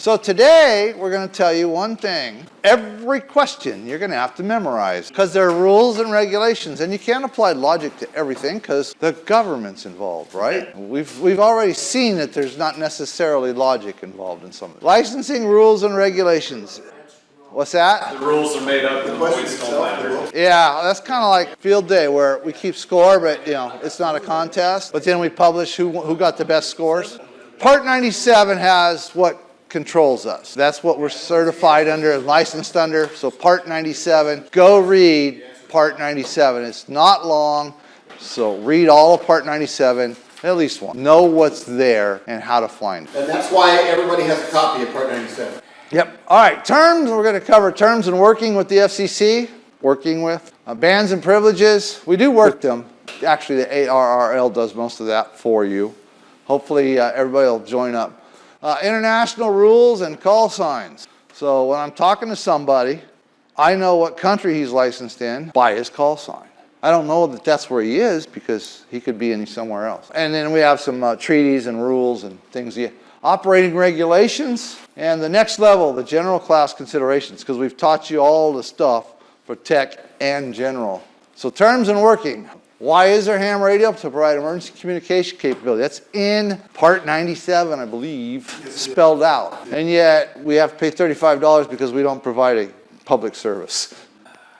So today, we're going to tell you one thing. Every question you're going to have to memorize because there are rules and regulations, and you can't apply logic to everything because the government's involved, right? We've already seen that there's not necessarily logic involved in some of it. Licensing rules and regulations. What's that? The rules are made up and the points don't matter. Yeah, that's kind of like field day where we keep score, but it's not a contest. But then we publish who got the best scores. Part 97 has what controls us. That's what we're certified under and licensed under. So Part 97, go read Part 97. It's not long, so read all of Part 97, at least one. Know what's there and how to find it. And that's why everybody has a copy of Part 97. Yep. All right, terms. We're going to cover terms and working with the FCC. Working with bans and privileges. We do work them. Actually, the ARRL does most of that for you. Hopefully, everybody will join up. International rules and call signs. So when I'm talking to somebody, I know what country he's licensed in by his call sign. I don't know that that's where he is because he could be in somewhere else. And then we have some treaties and rules and things. Operating regulations, and the next level, the general class considerations, because we've taught you all the stuff for tech and general. So terms and working. Why is there ham radio? To provide emergency communication capability. That's in Part 97, I believe, spelled out. And yet, we have to pay $35 because we don't provide a public service.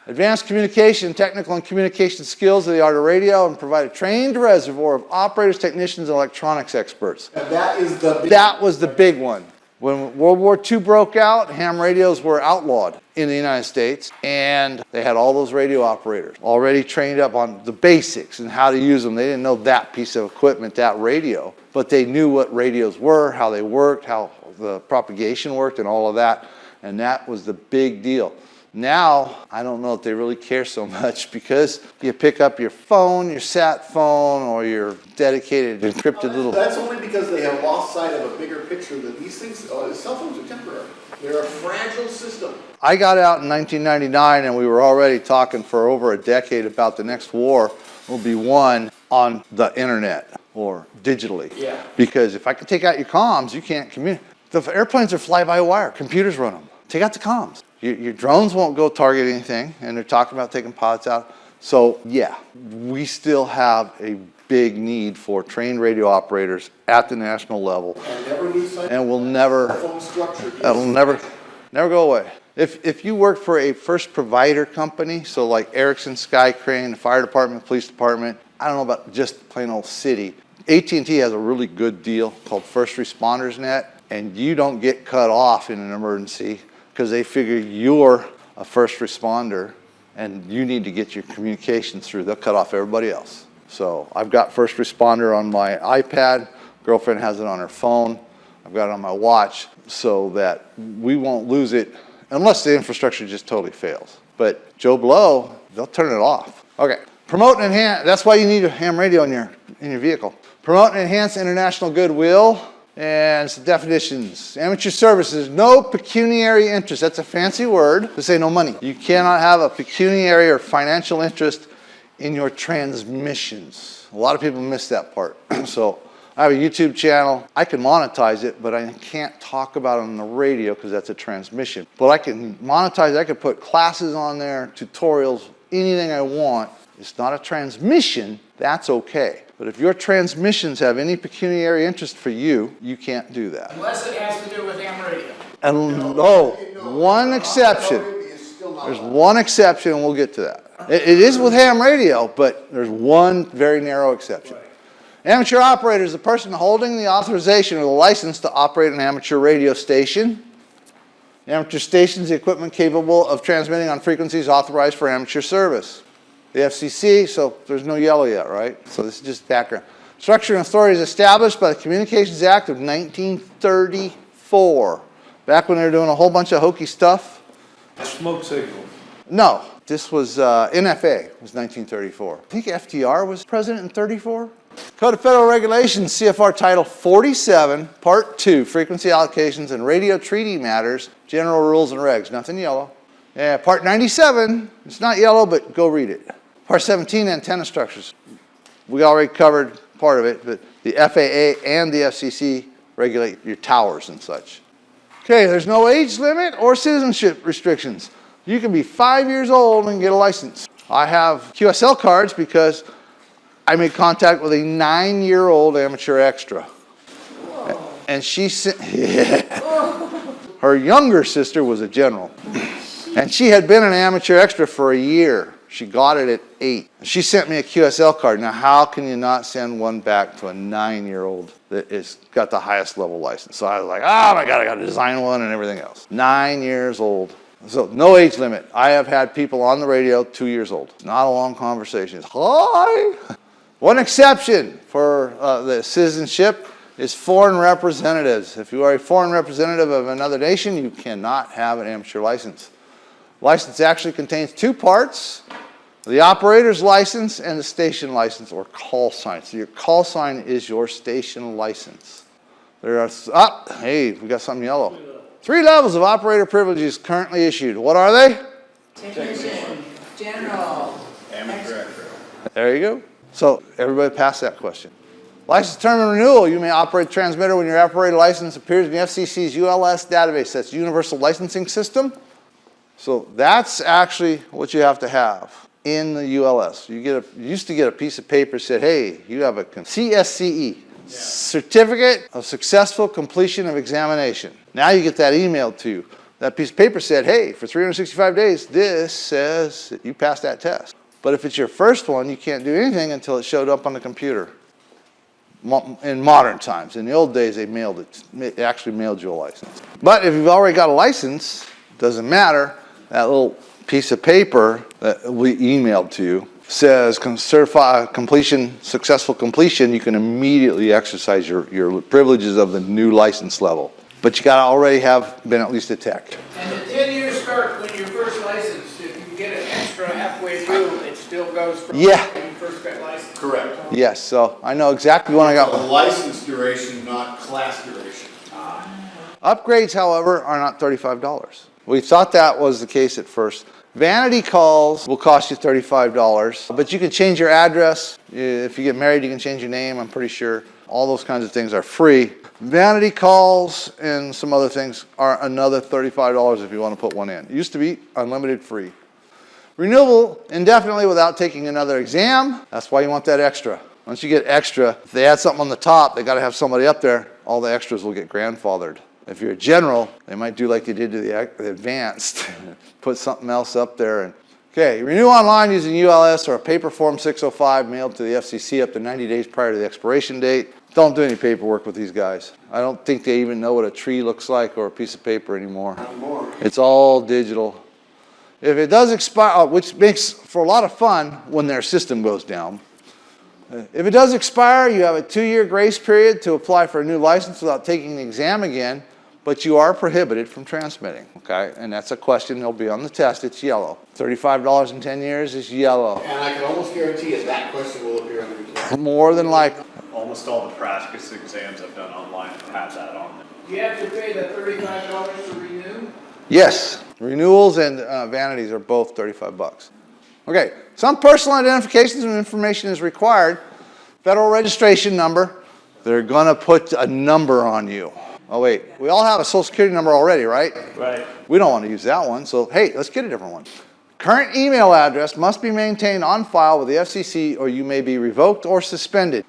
Advanced communication, technical and communication skills of the art of radio, and provide a trained reservoir of operators, technicians, and electronics experts. And that was the big one. When World War II broke out, ham radios were outlawed in the United States, and they had all those radio operators already trained up on the basics and how to use them. They didn't know that piece of equipment, that radio, but they knew what radios were, how they worked, how the propagation worked, and all of that, and that was the big deal. Now, I don't know if they really care so much because you pick up your phone, your sat phone, or your dedicated encrypted little... That's only because they have lost sight of a bigger picture that these things, cell phones are temporary. They're a fragile system. I got out in 1999 and we were already talking for over a decade about the next war will be won on the internet or digitally. Yeah. Because if I could take out your comms, you can't communicate. The airplanes are fly-by-wire. Computers run them. Take out the comms. Your drones won't go target anything, and they're talking about taking pilots out. So, yeah, we still have a big need for trained radio operators at the national level. And we'll never, that'll never go away. If you work for a first provider company, so like Ericsson, Sky Crane, the fire department, police department, I don't know about just plain old city. AT&T has a really good deal called First Responders Net, and you don't get cut off in an emergency because they figure you're a first responder and you need to get your communications through. They'll cut off everybody else. So I've got First Responder on my iPad. Girlfriend has it on her phone. I've got it on my watch so that we won't lose it unless the infrastructure just totally fails. But Joe Blow, they'll turn it off. Okay, promote and enhance. That's why you need a ham radio in your vehicle. Promote and enhance international goodwill. And some definitions. Amateur services, no pecuniary interest. That's a fancy word to say no money. You cannot have a pecuniary or financial interest in your transmissions. A lot of people miss that part. So I have a YouTube channel. I can monetize it, but I can't talk about it on the radio because that's a transmission. But I can monetize it. I can put classes on there, tutorials, anything I want. It's not a transmission. That's okay. But if your transmissions have any pecuniary interest for you, you can't do that. Unless it has to do with ham radio. And one exception. There's one exception, and we'll get to that. It is with ham radio, but there's one very narrow exception. Amateur operator is the person holding the authorization or the license to operate an amateur radio station. The amateur station is the equipment capable of transmitting on frequencies authorized for amateur service. The FCC, so there's no yellow yet, right? So this is just background. Structure and authority is established by the Communications Act of 1934. Back when they were doing a whole bunch of hokey stuff. Smoke signal. No, this was NFA, was 1934. I think FDR was president in 34. Code of Federal Regulations, CFR Title 47, Part 2, Frequency Allocations and Radio Treaty Matters, General Rules and Regs. Nothing yellow. Yeah, Part 97, it's not yellow, but go read it. Part 17, antenna structures. We already covered part of it, but the FAA and the FCC regulate your towers and such. Okay, there's no age limit or citizenship restrictions. You can be 5 years old and get a license. I have QSL cards because I made contact with a 9-year-old amateur extra. And she sent, her younger sister was a general. And she had been an amateur extra for a year. She got it at 8. She sent me a QSL card. Now, how can you not send one back to a 9-year-old that is got the highest level license? So I was like, oh my God, I got to design one and everything else. 9 years old. So no age limit. I have had people on the radio 2 years old. Not a long conversation. It's, hi. One exception for the citizenship is foreign representatives. If you are a foreign representative of another nation, you cannot have an amateur license. License actually contains 2 parts: the operator's license and the station license, or call sign. So your call sign is your station license. There are, hey, we got something yellow. 3 levels of operator privileges currently issued. What are they? Technician, general, Amateur. There you go. So everybody passed that question. License term and renewal. You may operate the transmitter when your operator license appears in the FCC's ULS database. That's Universal Licensing System. So that's actually what you have to have in the ULS. You used to get a piece of paper that said, hey, you have a CSCE, Certificate of Successful Completion of Examination. Now you get that emailed to you. That piece of paper said, hey, for 365 days, this says that you passed that test. But if it's your first one, you can't do anything until it showed up on the computer. In modern times. In the old days, they mailed it. They actually mailed you a license. But if you've already got a license, doesn't matter. That little piece of paper that we emailed to you says certify completion, successful completion. You can immediately exercise your privileges of the new license level. But you got to already have been at least a tech. And the 10 years start when you're first licensed. If you get an extra halfway through, it still goes from when you first got licensed. Correct. Yes, so I know exactly when I got A one. license duration, not class duration. Upgrades, however, are not $35. We thought that was the case at first. Vanity calls will cost you $35, but you can change your address. If you get married, you can change your name, I'm pretty sure. All those kinds of things are free. Vanity calls and some other things are another $35 if you want to put one in. It used to be unlimited free. Renewable indefinitely without taking another exam. That's why you want that extra. Once you get extra, if they add something on the top, they got to have somebody up there. All the extras will get grandfathered. If you're a general, they might do like they did to the advanced, put something else up there. And okay, renew online using ULS or a paper form 605 mailed to the FCC up to 90 days prior to the expiration date. Don't do any paperwork with these guys. I don't think they even know what a tree looks like or a piece of paper anymore. It's all digital. If it does expire, which makes for a lot of fun when their system goes down. If it does expire, you have a 2-year grace period to apply for a new license without taking the exam again, but you are prohibited from transmitting, okay? And that's a question that'll be on the test. It's yellow. $35 in 10 years is yellow. And I can almost guarantee you that question will appear on the test. More than likely. Almost all the practice exams I've done online have that on them. You have to pay the $35 to renew? Yes, renewals and vanities are both $35. Okay, some personal identifications and information is required. Federal registration number. They're gonna put a number on you. Oh wait, we all have a social security number already, right? Right. We don't want to use that one, so hey, let's get a different one. Current email address must be maintained on file with the FCC or you may be revoked or suspended.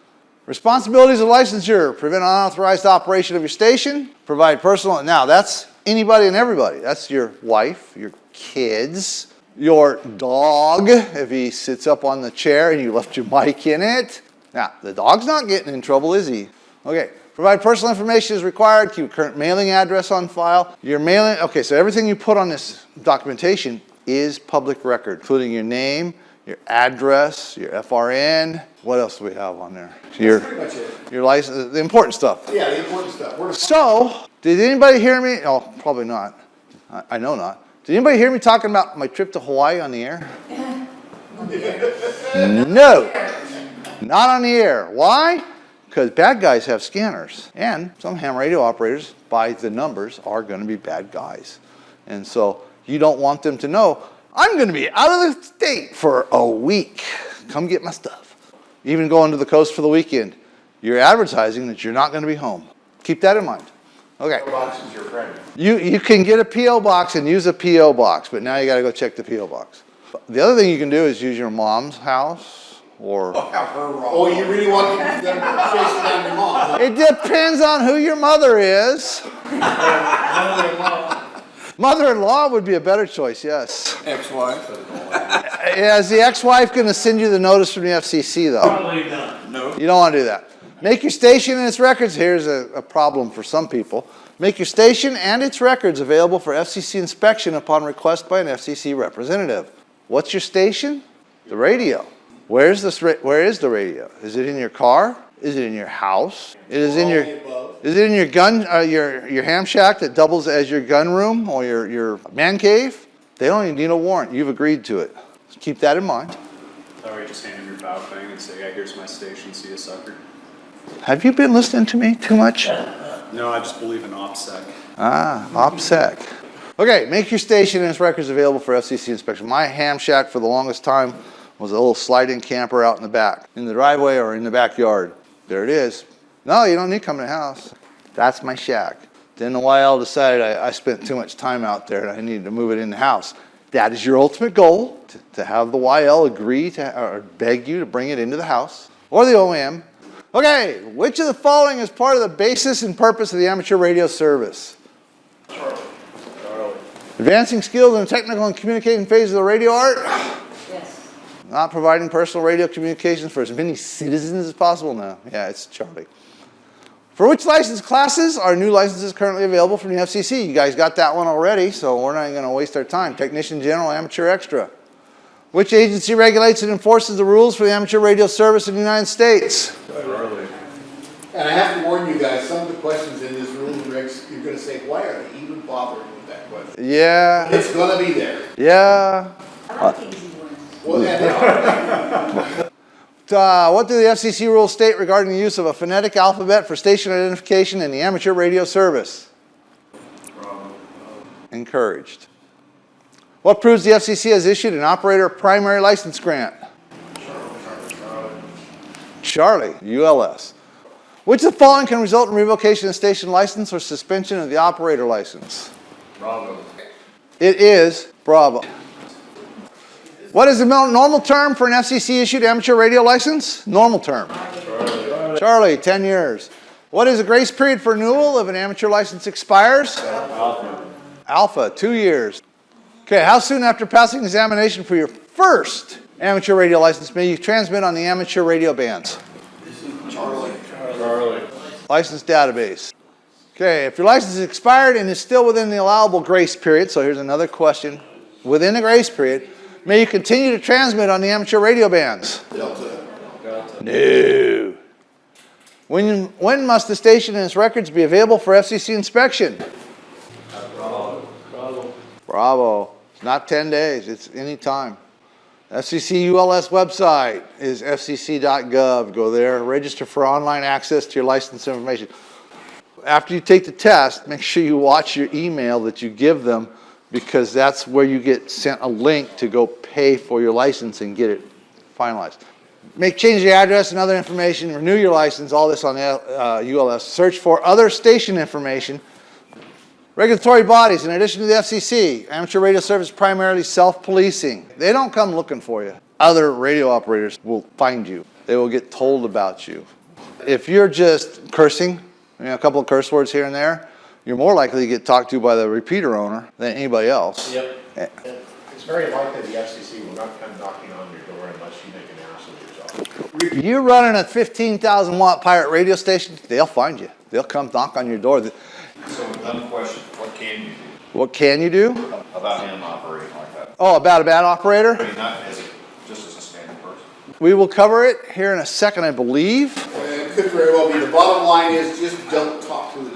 Responsibilities of licensure: prevent unauthorized operation of your station, provide personal, now that's anybody and everybody. That's your wife, your kids, your dog, if he sits up on the chair and you left your mic in it. Now, the dog's not getting in trouble, is he? Okay, provide personal information as required, keep a current mailing address on file. Your mailing, okay, so everything you put on this documentation is public record, including your name, your address, your FRN. What else do we have on there? That's pretty much it. Your license, the important stuff. Yeah, the important stuff. Where to So, did anybody hear me? Oh, probably not. I know not. Did anybody hear me talking about my trip to Hawaii on the air? No, not on the air. Why? Because bad guys have scanners. And some ham radio operators, by the numbers, are going to be bad guys. And so you don't want them to know, I'm going to be out of the state for a week. Come get my stuff. Even going to the coast for the weekend. You're advertising that you're not going to be home. Keep that in mind. Okay. Box is your friend. You can get a P.O. box and use a P.O. box, but now you got to go check the P.O. box. The other thing you can do is use your mom's house or... Oh, you really want them chasing down your mom? It depends on who your mother is. Mother-in-law would be a better choice, yes. Ex-wife. Is the ex-wife going to send you the notice from the FCC, though? Probably not. No. You don't want to do that. Make your station and its records. Here's a problem for some people. Make your station and its records available for FCC inspection upon request by an FCC representative. What's your station? The radio. Where is the radio? Is it in your car? Is it in your house? Is it in your gun, your ham shack that doubles as your gun room or your man cave? They don't even need a warrant. You've agreed to it. So keep that in mind. That way, just hand him your bow thing and say, yeah, here's my station, see you, sucker. Have you been listening to me too much? No, I just believe in OPSEC. Ah, OPSEC. Okay, make your station and its records available for FCC inspection. My ham shack for the longest time was a little slide-in camper out in the back, in the driveway or in the backyard. There it is. No, you don't need to come to the house. That's my shack. Then the YL decided I spent too much time out there and I needed to move it in the house. That is your ultimate goal, to have the YL agree to, or beg you to bring it into the house, or the OM. Okay, which of the following is part of the basis and purpose of the amateur radio service? Charlie. Advancing skills in the technical and communication phase of the radio art. Yes. Not providing personal radio communications for as many citizens as possible. No, yeah, it's Charlie. For which license classes are new licenses currently available from the FCC? You guys got that one already, so we're not going to waste our time. Technician General, Amateur Extra. Which agency regulates and enforces the rules for the amateur radio service in the United States? And I have to warn you guys, some of the questions in this rules and regs, you're going to say, why are they even bothering with that question? Yeah. It's going to be there. Yeah. I like easy ones. Well, yeah, they are. What do the FCC rules state regarding the use of a phonetic alphabet for station identification in the amateur radio service? Encouraged. What proves the FCC has issued an operator primary license grant? Charlie, ULS. Which of the following can result in revocation of station license or suspension of the operator license? Bravo. It is Bravo. What is the normal term for an FCC-issued amateur radio license? Normal term. Charlie, 10 years. What is the grace period for renewal if an amateur license expires? Alpha, 2 years. Okay, how soon after passing examination for your first amateur radio license may you transmit on the amateur radio bands? Charlie. License database. Okay, if your license is expired and is still within the allowable grace period, so here's another question. Within the grace period, may you continue to transmit on the amateur radio bands? Delta. No. When must the station and its records be available for FCC inspection? Bravo. It's not 10 days. It's any time. FCC ULS website is fcc.gov. Go there. Register for online access to your license information. After you take the test, make sure you watch your email that you give them, because that's where you get sent a link to go pay for your license and get it finalized. Change your address and other information, renew your license, all this on ULS. Search for other station information. Regulatory bodies, in addition to the FCC, amateur radio service is primarily self-policing. They don't come looking for you. Other radio operators will find you. They will get told about you. If you're just cursing, a couple of curse words here and there, you're more likely to get talked to by the repeater owner than anybody else. Yep. It's very likely the FCC will not come knocking on your door unless you make an ass of yourself. You're running a 15,000 watt pirate radio station, they'll find you. They'll come knock on your door. So another question, what can you do What can you do? about him operating like that? Oh, about a bad operator? I mean, not as just as a standard person. We will cover it here in a second, I believe. It could very well be. The bottom line is just don't talk to the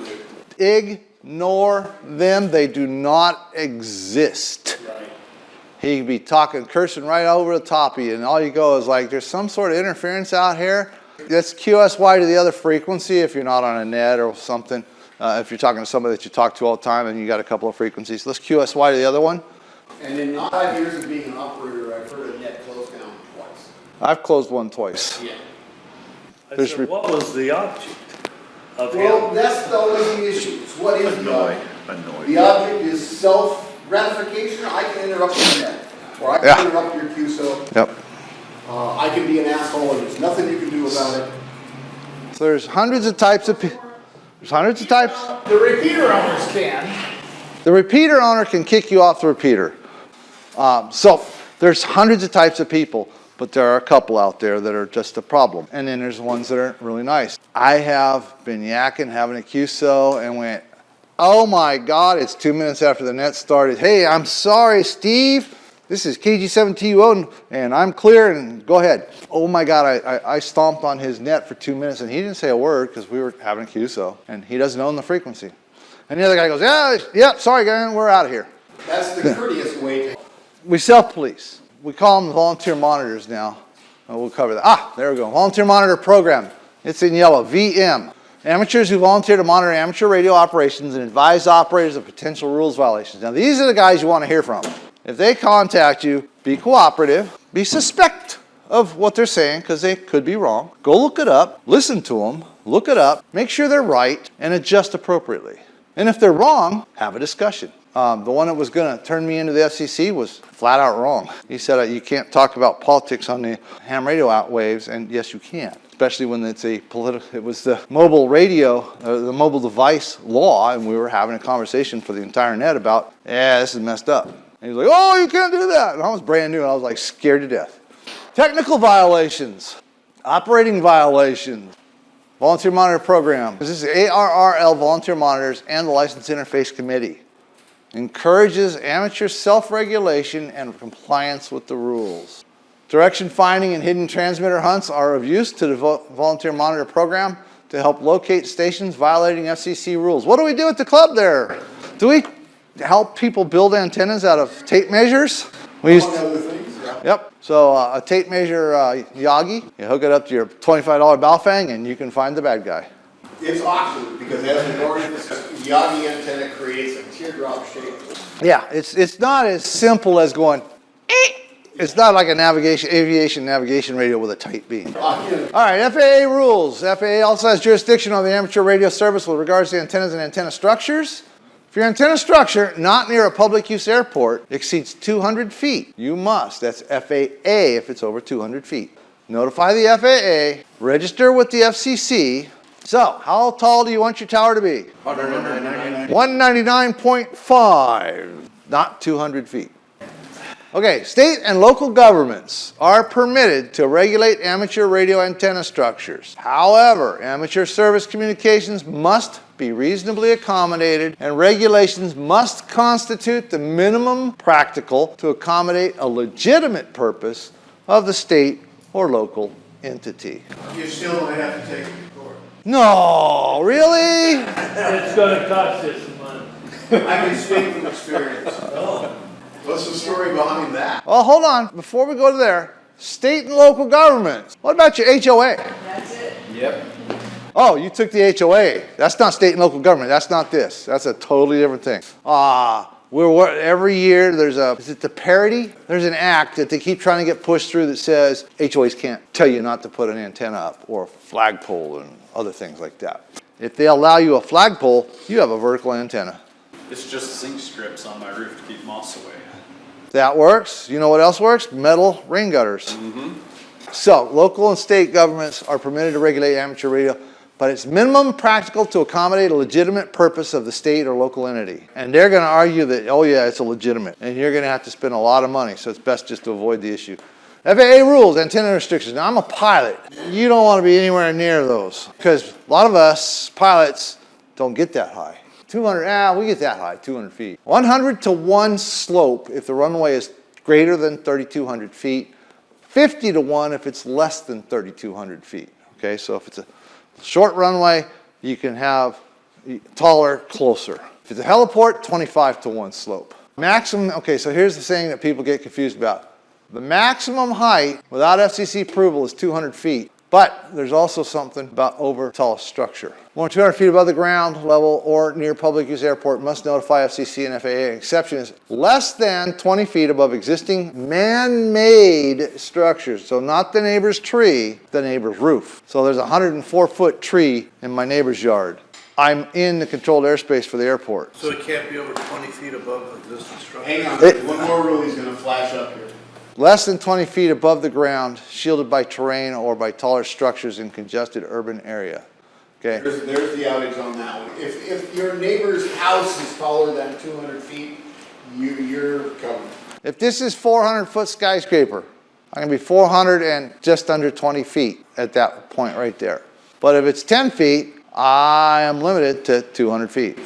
dude. Ignore them. They do not exist. Right. He could be talking, cursing right over the top of you, and all you go is like, there's some sort of interference out here. That's QSY to the other frequency if you're not on a net or something. If you're talking to somebody that you talk to all the time and you got a couple of frequencies. Let's QSY to the other one. And in 5 years of being an operator, I've heard a net close down twice. I've closed one twice. Yeah. I said, what was the object? of Well, him. that's always the issue. It's what is the object? Annoyed. The object is self-gratification. I can interrupt your net, or I Yeah. can interrupt your QSO. Yep. I can be an asshole, and there's nothing you can do about it. So there's hundreds of types of there's hundreds of types. The repeater owners can. The repeater owner can kick you off the repeater. So there's hundreds of types of people, but there are a couple out there that are just a problem. And then there's ones that are really nice. I have been yakking, having a QSO, and went, oh my God, it's 2 minutes after the net started. Hey, I'm sorry, Steve. This is KG7TUO, and I'm clear, and go ahead. Oh my God, I stomped on his net for 2 minutes, and he didn't say a word because we were having a QSO, and he doesn't own the frequency. And the other guy goes, yeah, sorry, guy, we're out of here. That's the courteous way to. We self-police. We call them volunteer monitors now. We'll cover that. There we go. Volunteer monitor program. It's in yellow, VM. Amateurs who volunteer to monitor amateur radio operations and advise operators of potential rules violations. Now, these are the guys you want to hear from. If they contact you, be cooperative, be suspect of what they're saying because they could be wrong. Go look it up, listen to them, look it up, make sure they're right, and adjust appropriately. And if they're wrong, have a discussion. The one that was going to turn me into the FCC was flat out wrong. He said you can't talk about politics on the ham radio outwaves, and yes, you can. Especially when it's it was the mobile radio, the mobile device law, and we were having a conversation for the entire net about, this is messed up. And he was like, oh, you can't do that. And I was brand new, and I was like scared to death. Technical violations, operating violations, volunteer monitor program. This is ARRL volunteer monitors and the License Interface Committee. Encourages amateur self-regulation and compliance with the rules. Direction finding and hidden transmitter hunts are of use to the volunteer monitor program to help locate stations violating FCC rules. What do we do at the club there? Do we help people build antennas out of tape measures? We used Among other things, yeah. Yep. So a tape measure Yagi, you hook it up to your $25 Baofeng and you can find the bad guy. It's awkward because as the Gordon discussed, the Yagi antenna creates a teardrop shape. Yeah, it's not as simple as going, it's not like a aviation navigation radio with a tight beam. All right, FAA rules. FAA also has jurisdiction on the amateur radio service with regards to antennas and antenna structures. If your antenna structure, not near a public use airport, exceeds 200 feet, you must, that's FAA if it's over 200 feet. Notify the FAA, register with the FCC. So, how tall do you want your tower to be? 199.5, not 200 feet. Okay, state and local governments are permitted to regulate amateur radio antenna structures. However, amateur service communications must be reasonably accommodated, and regulations must constitute the minimum practical to accommodate a legitimate purpose of the state or local entity. You still might have to take it to court. No, really? It's gonna cost us some money. I can speak from experience. What's the story behind that? Well, hold on. Before we go to there, state and local governments. What about your HOA? That's it. Yep. Oh, you took the HOA. That's not state and local government. That's not this. That's a totally different thing. Every year is it the parity? There's an act that they keep trying to get pushed through that says HOAs can't tell you not to put an antenna up or a flagpole and other things like that. If they allow you a flagpole, you have a vertical antenna. It's just zinc strips on my roof to keep moss away. That works. You know what else works? Metal rain gutters. So, local and state governments are permitted to regulate amateur radio, but it's minimum practical to accommodate a legitimate purpose of the state or local entity. And they're going to argue that, oh yeah, it's a legitimate, and you're going to have to spend a lot of money, so it's best just to avoid the issue. FAA rules, antenna restrictions. Now, I'm a pilot. You don't want to be anywhere near those, because a lot of us pilots don't get that high. 200, we get that high, 200 feet. 100 to 1 slope if the runway is greater than 3,200 feet. 50 to 1 if it's less than 3,200 feet. Okay, so if it's a short runway, you can have taller, closer. If it's a heliport, 25 to 1 slope. Maximum, okay, so here's the thing that people get confused about. The maximum height without FCC approval is 200 feet. But there's also something about over tallest structure. More than 200 feet above the ground level or near public use airport must notify FCC and FAA. Exception is less than 20 feet above existing man-made structures. So not the neighbor's tree, the neighbor's roof. So there's a 104-foot tree in my neighbor's yard. I'm in the controlled airspace for the airport. So it can't be over 20 feet above the existing structure? Hang on, there's one more rule he's gonna flash up here. Less than 20 feet above the ground, shielded by terrain or by taller structures in congested urban area. Okay? There's the outage on that one. If your neighbor's house is taller than 200 feet, you're covered. If this is 400-foot skyscraper, I'm gonna be 400 and just under 20 feet at that point right there. But if it's 10 feet, I am limited to 200 feet.